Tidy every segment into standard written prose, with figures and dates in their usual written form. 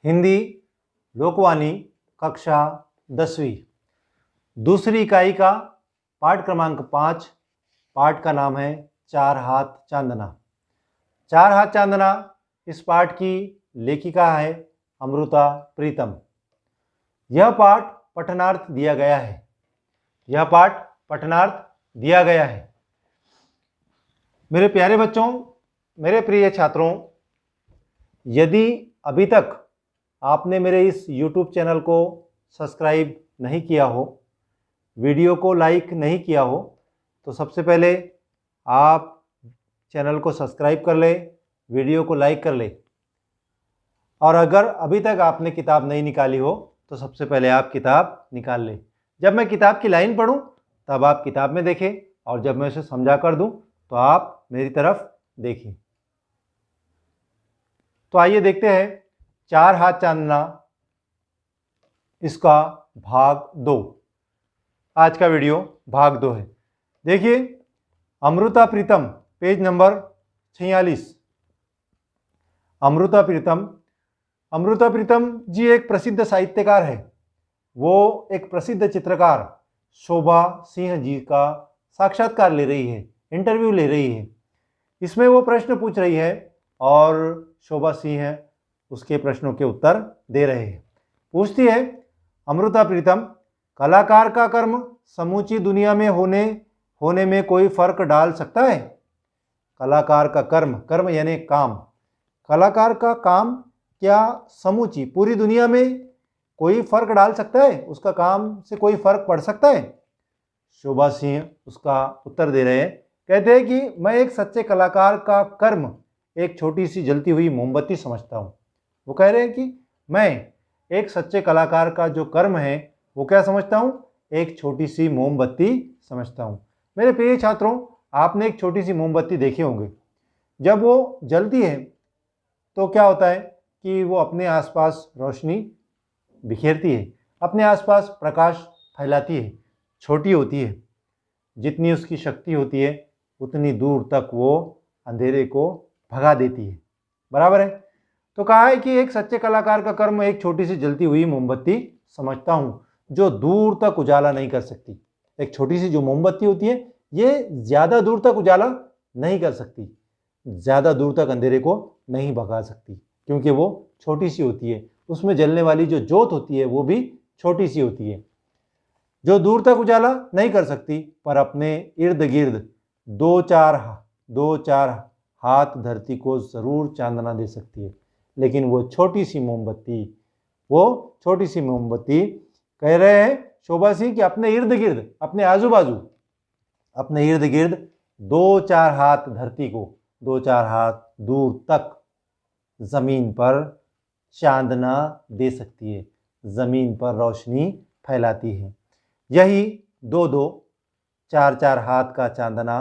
हिंदी लोकवाणी कक्षा 10वीं दूसरी इकाई का पाठ क्रमांक 5। पाठ का नाम है चार हाथ चांदना। चार हाथ चांदना इस पाठ की लेखिका है अमृता प्रीतम। यह पाठ पठनार्थ दिया गया है। यह पाठ पठनार्थ दिया गया है। मेरे प्यारे बच्चों, मेरे प्रिय छात्रों, यदि अभी तक आपने मेरे इस YouTube चैनल को सब्सक्राइब नहीं किया हो, वीडियो को लाइक नहीं किया हो, तो सबसे पहले आप चैनल को सब्सक्राइब कर ले, वीडियो को लाइक कर ले। और अगर अभी तक आपने किताब नहीं निकाली हो तो सबसे पहले आप किताब निकाल ले। जब मैं किताब की लाइन पढ़ूं तब आप किताब में देखें, और जब मैं उसे समझा कर दूं तो आप मेरी तरफ देखें। तो आइए देखते हैं चार हाथ चांदना, इसका भाग 2। आज का वीडियो भाग 2 है। देखिए, अमृता प्रीतम, पेज नंबर 46। अमृता प्रीतम जी एक प्रसिद्ध साहित्यकार है। वो एक प्रसिद्ध चित्रकार शोभा सिंह जी का साक्षात्कार ले रही है, इंटरव्यू ले रही है। इसमें वो प्रश्न पूछ रही है और शोभा सिंह उसके प्रश्नों के उत्तर दे रहे हैं। पूछती है अमृता प्रीतम, कलाकार का कर्म समूची दुनिया में होने में कोई फर्क डाल सकता है? कलाकार का कर्म यानी काम, कलाकार का काम क्या समूची पूरी दुनिया में कोई फर्क डाल सकता है? उसका काम से कोई फर्क पड़ सकता है? शोभा सिंह उसका उत्तर दे रहे हैं। कहते हैं कि मैं एक सच्चे कलाकार का कर्म एक छोटी सी जलती हुई मोमबत्ती समझता हूँ। वो कह रहे हैं कि मैं एक सच्चे कलाकार का जो कर्म है वो क्या समझता हूँ? एक छोटी सी मोमबत्ती समझता हूँ। मेरे प्रिय छात्रों, आपने एक छोटी सी मोमबत्ती देखी होंगे। जब वो जलती है तो क्या होता है कि वो अपने आसपास रोशनी बिखेरती है, अपने आसपास प्रकाश फैलाती है, छोटी होती है। जितनी उसकी शक्ति होती है उतनी दूर तक वो अंधेरे को भगा देती है। बराबर है? तो कहा है कि एक सच्चे कलाकार का कर्म एक छोटी सी जलती हुई मोमबत्ती समझता हूँ, जो दूर तक उजाला नहीं कर सकती। एक छोटी सी जो मोमबत्ती होती है ये ज़्यादा दूर तक उजाला नहीं कर सकती, ज़्यादा दूर तक अंधेरे को नहीं भगा सकती, क्योंकि वो छोटी सी होती है। उसमें जलने वाली जो जोत होती है वो भी छोटी सी होती है, जो दूर तक उजाला नहीं कर सकती, पर अपने इर्द गिर्द दो चार हाथ धरती को ज़रूर चांदना दे सकती है। लेकिन वो छोटी सी मोमबत्ती कह रहे हैं शोभा सिंह कि अपने इर्द गिर्द, अपने आजू बाजू, अपने इर्द गिर्द दो चार हाथ धरती को, दो चार हाथ दूर तक जमीन पर चांदना दे सकती है, जमीन पर रोशनी फैलाती है। यही दो चार चार हाथ का चांदना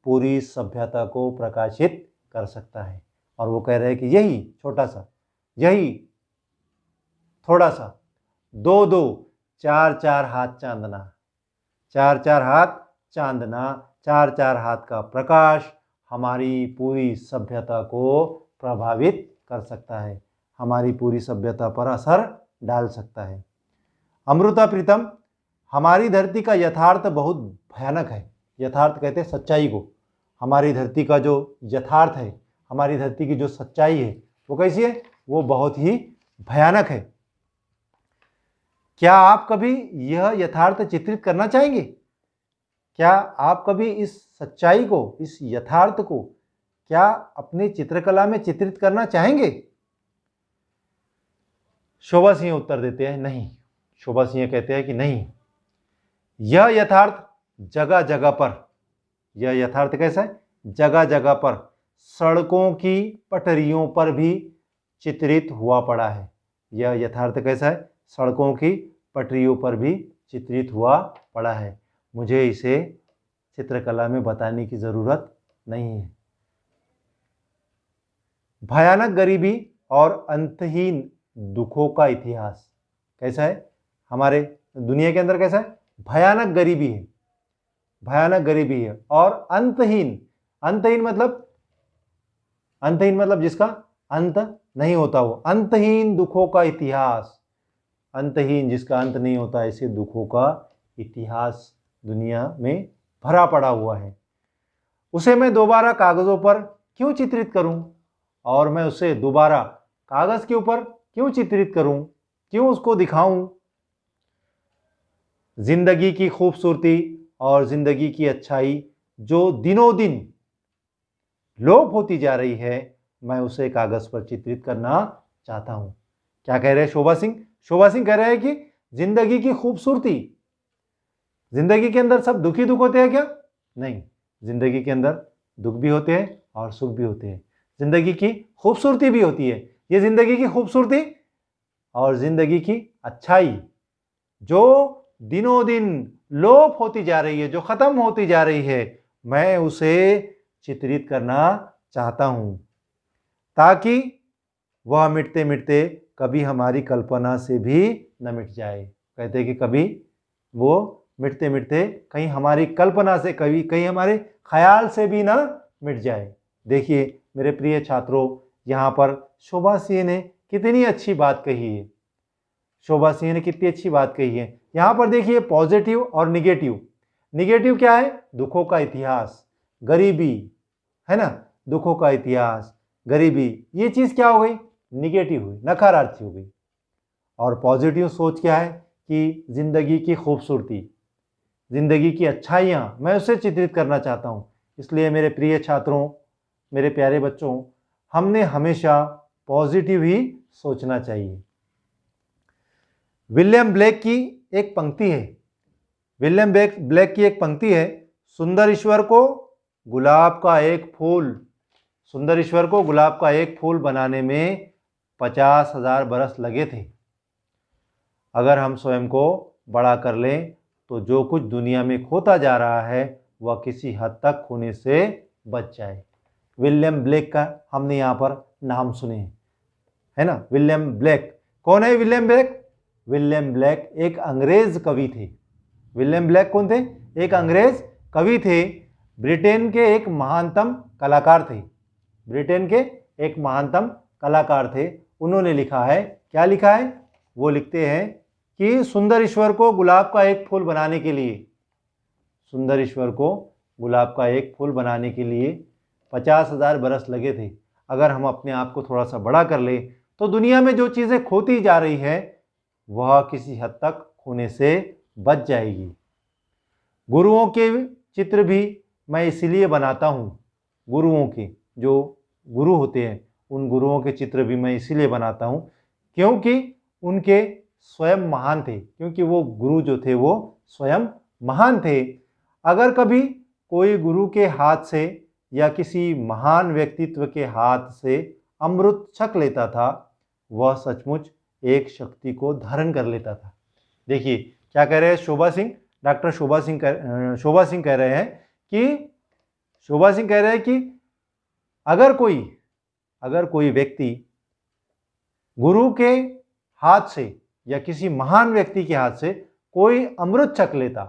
पूरी सभ्यता को प्रकाशित कर सकता है। और वो कह रहे हैं कि यही छोटा सा, यही थोड़ा सा दो चार चार हाथ चांदना, चार चार हाथ चांदना, चार चार हाथ का प्रकाश हमारी पूरी सभ्यता को प्रभावित कर सकता है, हमारी पूरी सभ्यता पर असर डाल सकता है। अमृता प्रीतम, हमारी धरती का यथार्थ बहुत भयानक है। यथार्थ कहते हैं सच्चाई को। हमारी धरती का जो यथार्थ है, हमारी धरती की जो सच्चाई है वो कैसी है? वो बहुत ही भयानक है। क्या आप कभी यह यथार्थ चित्रित करना चाहेंगे? क्या आप कभी इस सच्चाई को, इस यथार्थ को क्या अपनी चित्रकला में चित्रित करना चाहेंगे? शोभा सिंह उत्तर देते हैं नहीं। शोभा सिंह कहते हैं कि नहीं, यह यथार्थ जगह जगह पर, यह यथार्थ कैसा है? जगह जगह पर, सड़कों की पटरियों पर भी चित्रित हुआ पड़ा है। यह यथार्थ कैसा है? सड़कों की पटरियों पर भी चित्रित हुआ पड़ा है। मुझे इसे चित्रकला में बताने की ज़रूरत नहीं है। भयानक गरीबी और अंतहीन दुखों का इतिहास कैसा है? हमारे दुनिया के अंदर कैसा है? भयानक गरीबी है, भयानक गरीबी है और अंतहीन, अंतहीन मतलब जिसका अंत नहीं होता वो, अंतहीन दुखों का इतिहास, अंतहीन जिसका अंत नहीं होता, ऐसे दुखों का इतिहास दुनिया में भरा पड़ा हुआ है। उसे मैं दोबारा कागज़ों पर क्यों चित्रित करूं, और मैं उसे दोबारा कागज़ के ऊपर क्यों चित्रित करूं, क्यों उसको दिखाऊं। जिंदगी की खूबसूरती और जिंदगी की अच्छाई जो दिनों दिन लोप होती जा रही है, मैं उसे कागज़ पर चित्रित करना चाहता हूं। क्या कह रहे हैं शोभा सिंह? शोभा सिंह कह रहे हैं कि जिंदगी की खूबसूरती, जिंदगी के अंदर सब दुखी दुख होते हैं क्या? नहीं, जिंदगी के अंदर दुख भी होते हैं और सुख भी होते हैं। जिंदगी की खूबसूरती भी होती है। ये जिंदगी की खूबसूरती और जिंदगी की अच्छाई जो दिनों दिन लोप होती जा रही है, जो खत्म होती जा रही है, मैं उसे चित्रित करना चाहता हूं, ताकि वह मिटते मिटते कभी हमारी कल्पना से भी न मिट जाए। कहते हैं कि कभी वो मिटते मिटते कहीं हमारी कल्पना से, कभी कहीं हमारे ख्याल से भी ना मिट जाए। देखिए मेरे प्रिय छात्रों, यहाँ पर शोभा सिंह ने कितनी अच्छी बात कही है। शोभा सिंह ने कितनी अच्छी बात कही है। यहाँ पर देखिए पॉजिटिव और निगेटिव। निगेटिव क्या है? दुखों का इतिहास, गरीबी, है ना, दुखों का इतिहास, गरीबी, ये चीज़ क्या हो गई? निगेटिव हुई, नकारात्मक हो गई। और पॉजिटिव सोच क्या है कि जिंदगी की खूबसूरती, जिंदगी की अच्छाइयाँ, मैं उसे चित्रित करना चाहता हूँ। इसलिए मेरे प्रिय छात्रों, मेरे प्यारे बच्चों, हमने हमेशा पॉजिटिव ही सोचना चाहिए। विलियम ब्लेक की एक पंक्ति है, विलियम ब्लेक की एक पंक्ति है, सुंदर ईश्वर को गुलाब का एक फूल, सुंदर ईश्वर को गुलाब का एक फूल बनाने में 50,000 बरस लगे थे। अगर हम स्वयं को बड़ा कर लें तो जो कुछ दुनिया में खोता जा रहा है वह किसी हद तक खोने से बच जाए। विलियम ब्लेक का हमने यहाँ पर नाम सुने हैं, है ना, विलियम ब्लेक। कौन है विलियम ब्लेक? विलियम ब्लेक एक अंग्रेज कवि थे। विलियम ब्लेक कौन थे? एक अंग्रेज कवि थे। ब्रिटेन के एक महानतम कलाकार थे, ब्रिटेन के एक महानतम कलाकार थे। उन्होंने लिखा है, क्या लिखा है? वो लिखते हैं कि सुंदर ईश्वर को गुलाब का एक फूल बनाने के लिए, सुंदर ईश्वर को गुलाब का एक फूल बनाने के लिए 50,000 बरस लगे थे। अगर हम अपने आप को थोड़ा सा बड़ा कर ले तो दुनिया में जो चीज़ें खोती जा रही है वह किसी हद तक खोने से बच जाएगी। गुरुओं के चित्र भी मैं इसीलिए बनाता हूँ, गुरुओं के, जो गुरु होते हैं उन गुरुओं के चित्र भी मैं इसीलिए बनाता हूँ क्योंकि उनके स्वयं महान थे, क्योंकि वो गुरु जो थे वो स्वयं महान थे। अगर कभी कोई गुरु के हाथ से या किसी महान व्यक्तित्व के हाथ से अमृत छक लेता था, वह सचमुच एक शक्ति को धारण कर लेता था। देखिए क्या कह रहे हैं शोभा सिंह, डॉक्टर शोभा सिंह कह रहे हैं कि, शोभा सिंह कह रहे हैं कि अगर कोई व्यक्ति गुरु के हाथ से या किसी महान व्यक्ति के हाथ से कोई अमृत छक लेता,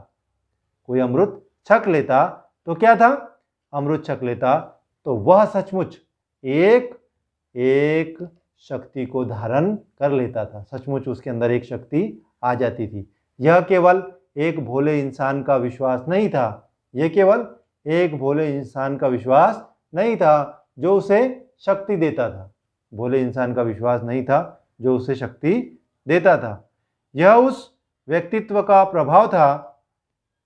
कोई अमृत छक लेता तो क्या था? अमृत छक लेता तो वह सचमुच एक शक्ति को धारण कर लेता था, सचमुच उसके अंदर एक शक्ति आ जाती थी। यह केवल एक भोले इंसान का विश्वास नहीं था, यह केवल एक भोले इंसान का विश्वास नहीं था जो उसे शक्ति देता था, भोले इंसान का विश्वास नहीं था जो उसे शक्ति देता था। यह उस व्यक्तित्व का प्रभाव था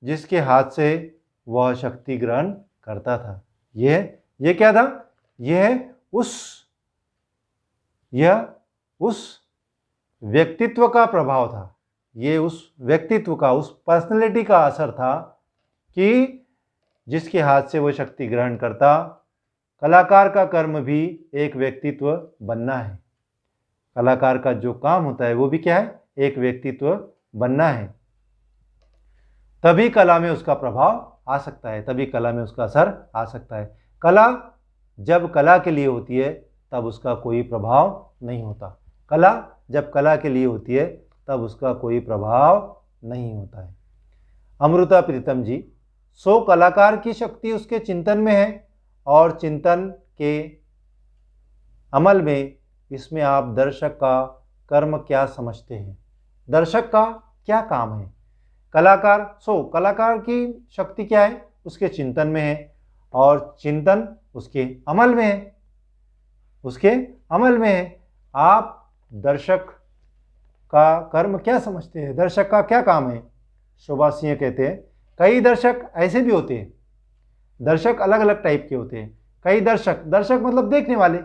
जिसके हाथ से वह शक्ति ग्रहण करता था। यह क्या था? यह उस व्यक्तित्व का प्रभाव था, ये उस व्यक्तित्व का, उस पर्सनैलिटी का असर था कि जिसके हाथ से वो शक्ति ग्रहण करता। कलाकार का कर्म भी एक व्यक्तित्व बनना है, कलाकार का जो काम होता है वो भी क्या है? एक व्यक्तित्व बनना है। तभी कला में उसका प्रभाव आ सकता है, तभी कला में उसका असर आ सकता है। कला जब कला के लिए होती है तब उसका कोई प्रभाव नहीं होता, कला जब कला के लिए होती है तब उसका कोई प्रभाव नहीं होता है। अमृता प्रीतम जी, सो कलाकार की शक्ति उसके चिंतन में है और चिंतन के अमल में इसमें आप दर्शक का कर्म क्या समझते हैं? दर्शक का क्या काम है? कलाकार की शक्ति क्या है? उसके चिंतन में है, और चिंतन उसके अमल में है, उसके अमल में है। आप दर्शक का कर्म क्या समझते हैं? दर्शक का क्या काम है? शोभा सिंह कहते हैं कई दर्शक ऐसे भी होते हैं। दर्शक अलग अलग टाइप के होते हैं। कई दर्शक मतलब देखने वाले,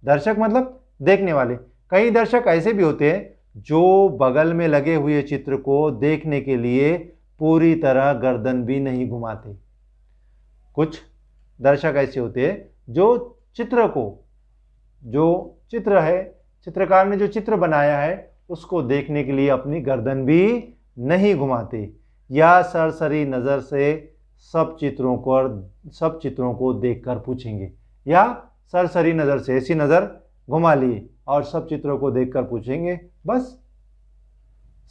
दर्शक मतलब देखने वाले। कई दर्शक ऐसे भी होते हैं जो बगल में लगे हुए चित्र को देखने के लिए पूरी तरह गर्दन भी नहीं घुमाते। कुछ दर्शक ऐसे होते हैं जो चित्र को, जो चित्र है, चित्रकार ने जो चित्र बनाया है उसको देखने के लिए अपनी गर्दन भी नहीं घुमाते, या सरसरी नज़र से सब चित्रों को देखकर पूछेंगे, या सरसरी नज़र से ऐसी नज़र घुमा लिए और सब चित्रों को देखकर पूछेंगे बस,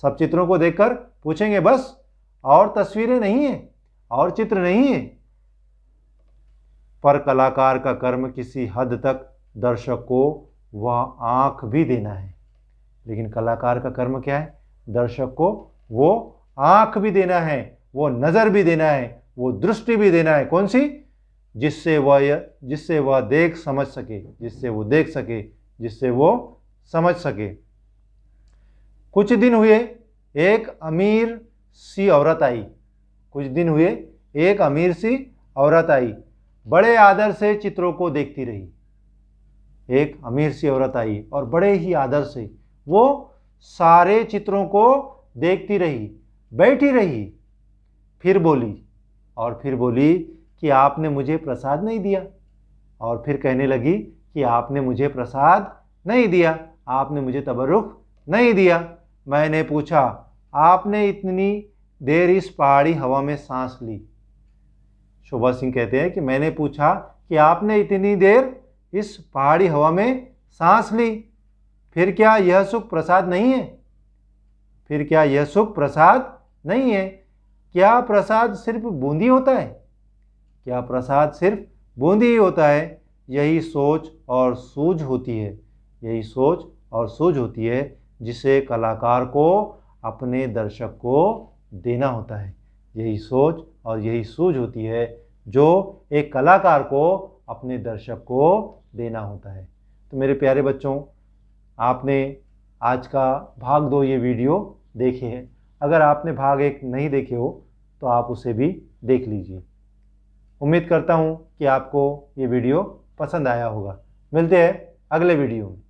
सब चित्रों को देखकर पूछेंगे बस, और तस्वीरें नहीं है, और चित्र नहीं है। पर कलाकार का कर्म किसी हद तक दर्शक को वह आंख भी देना है। लेकिन कलाकार का कर्म क्या है? दर्शक को वो आंख भी देना है, वो नज़र भी देना है, वो दृष्टि भी देना है। कौन सी? जिससे वह देख समझ सके, जिससे वो देख सके, जिससे वो समझ सके। कुछ दिन हुए एक अमीर सी औरत आई। कुछ दिन हुए एक अमीर सी औरत आई, बड़े आदर से चित्रों को देखती रही। एक अमीर सी औरत आई और बड़े ही आदर से वो सारे चित्रों को देखती रही, बैठी रही। फिर बोली कि आपने मुझे प्रसाद नहीं दिया। और फिर कहने लगी कि आपने मुझे प्रसाद नहीं दिया, आपने मुझे तबरुक नहीं दिया। मैंने पूछा, आपने इतनी देर इस पहाड़ी हवा में सांस ली? शोभा सिंह कहते हैं कि मैंने पूछा कि आपने इतनी देर इस पहाड़ी हवा में सांस ली, फिर क्या यह सुख प्रसाद नहीं है? फिर क्या यह सुख प्रसाद नहीं है? क्या प्रसाद सिर्फ बूंदी होता है? क्या प्रसाद सिर्फ बूंदी ही होता है? यही सोच और सूझ होती है, यही सोच और सूझ होती है जिसे कलाकार को अपने दर्शक को देना होता है। यही सोच और यही सूझ होती है जो एक कलाकार को अपने दर्शक को देना होता है। तो मेरे प्यारे बच्चों, आपने आज का भाग 2 ये वीडियो देखे हैं। अगर आपने भाग 1 नहीं देखे हो तो आप उसे भी देख लीजिए। उम्मीद करता हूँ कि आपको ये वीडियो पसंद आया होगा। मिलते हैं अगले वीडियो में।